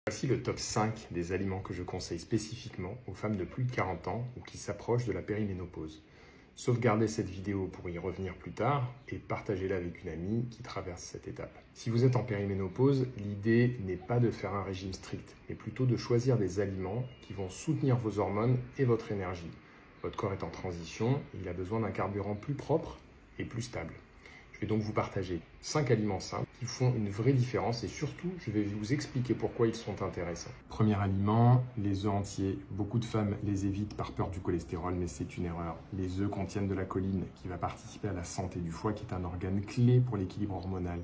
Voici le top 5 des aliments que je conseille spécifiquement aux femmes de plus de 40 ans ou qui s'approchent de la périménopause. Sauvegardez cette vidéo pour y revenir plus tard et partagez-la avec une amie qui traverse cette étape. Si vous êtes en périménopause, l'idée n'est pas de faire un régime strict, mais plutôt de choisir des aliments qui vont soutenir vos hormones et votre énergie. Votre corps est en transition et il a besoin d'un carburant plus propre et plus stable. Je vais donc vous partager 5 aliments simples qui font une vraie différence et surtout, je vais vous expliquer pourquoi ils sont intéressants. Premier aliment, les œufs entiers. Beaucoup de femmes les évitent par peur du cholestérol, mais c'est une erreur. Les œufs contiennent de la choline qui va participer à la santé du foie, qui est un organe clé pour l'équilibre hormonal.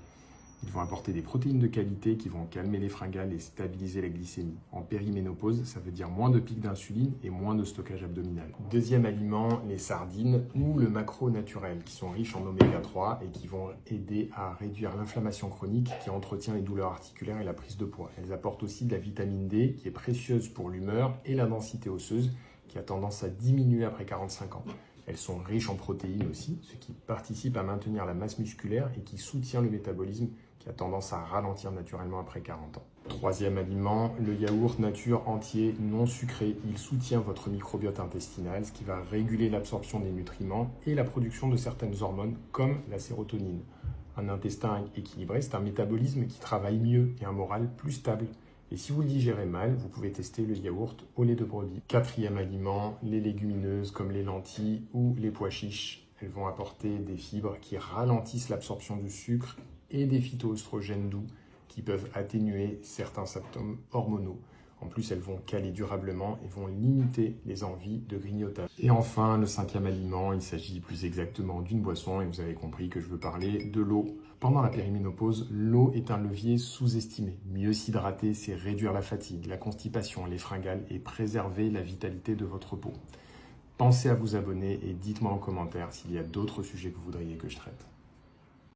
Ils vont apporter des protéines de qualité qui vont calmer les fringales et stabiliser la glycémie. En périménopause, ça veut dire moins de pics d'insuline et moins de stockage abdominal. Deuxième aliment, les sardines ou le maquereau naturel qui sont riches en oméga 3 et qui vont aider à réduire l'inflammation chronique qui entretient les douleurs articulaires et la prise de poids. Elles apportent aussi de la vitamine D qui est précieuse pour l'humeur et la densité osseuse qui a tendance à diminuer après 45 ans. Elles sont riches en protéines aussi, ce qui participe à maintenir la masse musculaire et qui soutient le métabolisme qui a tendance à ralentir naturellement après 40 ans. Troisième aliment, le yaourt nature entier non sucré. Il soutient votre microbiote intestinal, ce qui va réguler l'absorption des nutriments et la production de certaines hormones comme la sérotonine. Un intestin équilibré, c'est un métabolisme qui travaille mieux et un moral plus stable. Et si vous le digérez mal, vous pouvez tester le yaourt au lait de brebis. Quatrième aliment, les légumineuses comme les lentilles ou les pois chiches. Elles vont apporter des fibres qui ralentissent l'absorption du sucre et des phytoœstrogènes doux qui peuvent atténuer certains symptômes hormonaux. En plus, elles vont caler durablement et vont limiter les envies de grignotage. Et enfin, le cinquième aliment, il s'agit plus exactement d'une boisson et vous avez compris que je veux parler de l'eau. Pendant la périménopause, l'eau est un levier sous-estimé. Mieux s'hydrater, c'est réduire la fatigue, la constipation, les fringales et préserver la vitalité de votre peau. Pensez à vous abonner et dites-moi en commentaire s'il y a d'autres sujets que vous voudriez que je traite.